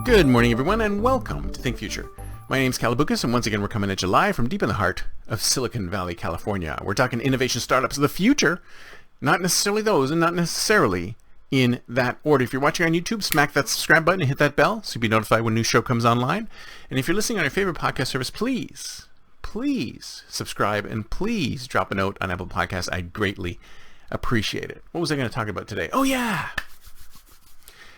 Good morning, everyone, and welcome to Think Future. My name's Calabucas, and once again, we're coming at you live from deep in the heart of Silicon Valley, California. We're talking innovation startups of the future, not necessarily those, and not necessarily in that order. If you're watching on YouTube, smack that subscribe button and hit that bell so you'll be notified when a new show comes online. And if you're listening on your favorite podcast service, please subscribe, and please drop a note on Apple Podcasts. I'd greatly appreciate it. What was I going to talk about today? Oh, yeah.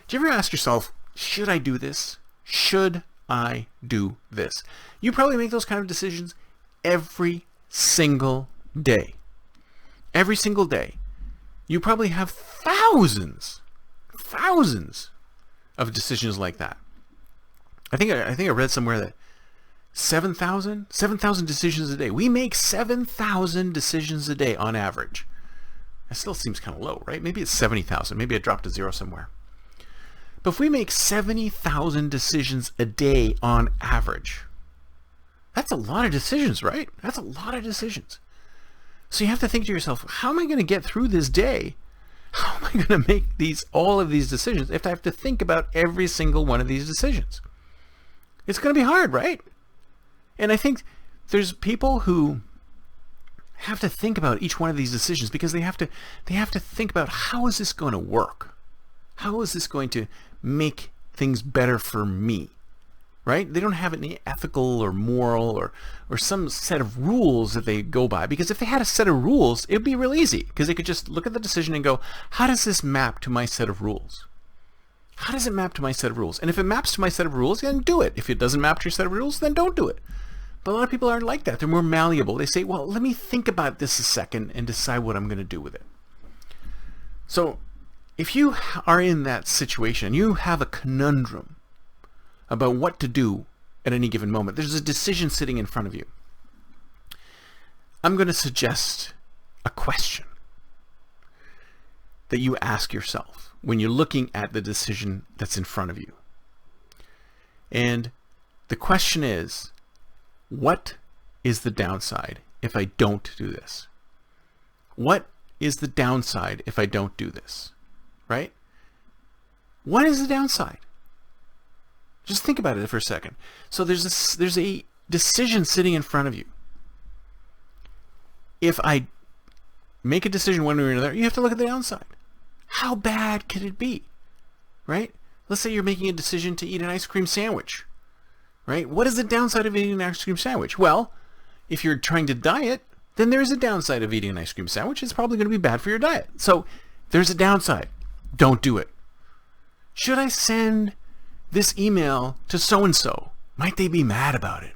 Do you ever ask yourself, should I do this? Should I do this? You probably make those kind of decisions every single day. Every single day. You probably have thousands of decisions like that. I think I read somewhere that 7,000 decisions a day. We make 7,000 decisions a day on average. That still seems kind of low, right? Maybe it's 70,000. Maybe it dropped to zero somewhere. But if we make 70,000 decisions a day on average, that's a lot of decisions, right? That's a lot of decisions. So you have to think to yourself, how am I going to get through this day? How am I going to make all of these decisions if I have to think about every single one of these decisions? It's going to be hard, right? And I think there's people who have to think about each one of these decisions because they have to think about, how is this going to work? How is this going to make things better for me? Right? They don't have any ethical or moral or some set of rules that they go by, because if they had a set of rules, it'd be real easy, because they could just look at the decision and go, how does this map to my set of rules? How does it map to my set of rules? And if it maps to my set of rules, then do it. If it doesn't map to your set of rules, then don't do it. But a lot of people aren't like that. They're more malleable. They say, well, let me think about this a second and decide what I'm going to do with it. So if you are in that situation, you have a conundrum about what to do at any given moment. There's a decision sitting in front of you. I'm going to suggest a question that you ask yourself when you're looking at the decision that's in front of you. And the question is, what is the downside if I don't do this? What is the downside if I don't do this? Right? What is the downside? Just think about it for a second. So there's a decision sitting in front of you. If I make a decision one way or another, you have to look at the downside. How bad could it be? Right? Let's say you're making a decision to eat an ice cream sandwich. Right? What is the downside of eating an ice cream sandwich? Well, if you're trying to diet, then there's a downside of eating an ice cream sandwich. It's probably going to be bad for your diet. So there's a downside. Don't do it. Should I send this email to so-and-so? Might they be mad about it?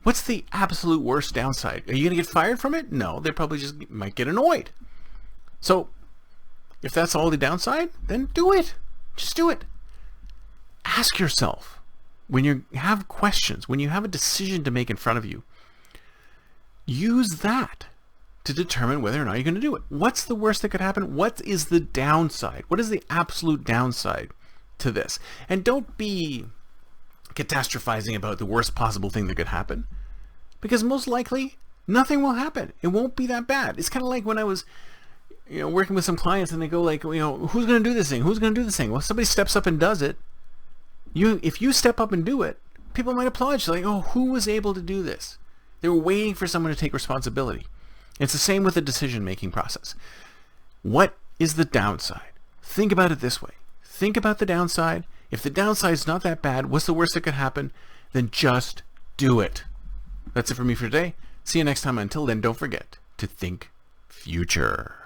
What's the absolute worst downside? Are you going to get fired from it? No, they probably just might get annoyed. So if that's all the downside, then do it. Just do it. Ask yourself, when you have questions, when you have a decision to make in front of you, use that to determine whether or not you're going to do it. What's the worst that could happen? What is the downside? What is the absolute downside to this? And don't be catastrophizing about the worst possible thing that could happen, because most likely nothing will happen. It won't be that bad. It's kind of like when I was working with some clients, and they go like, who's going to do this thing? Who's going to do this thing? Well, somebody steps up and does it. If you step up and do it, people might applaud you. Like, oh, who was able to do this? They were waiting for someone to take responsibility. It's the same with the decision-making process. What is the downside? Think about it this way. Think about the downside. If the downside is not that bad, what's the worst that could happen? Then just do it. That's it for me for today. See you next time. Until then, don't forget to think future.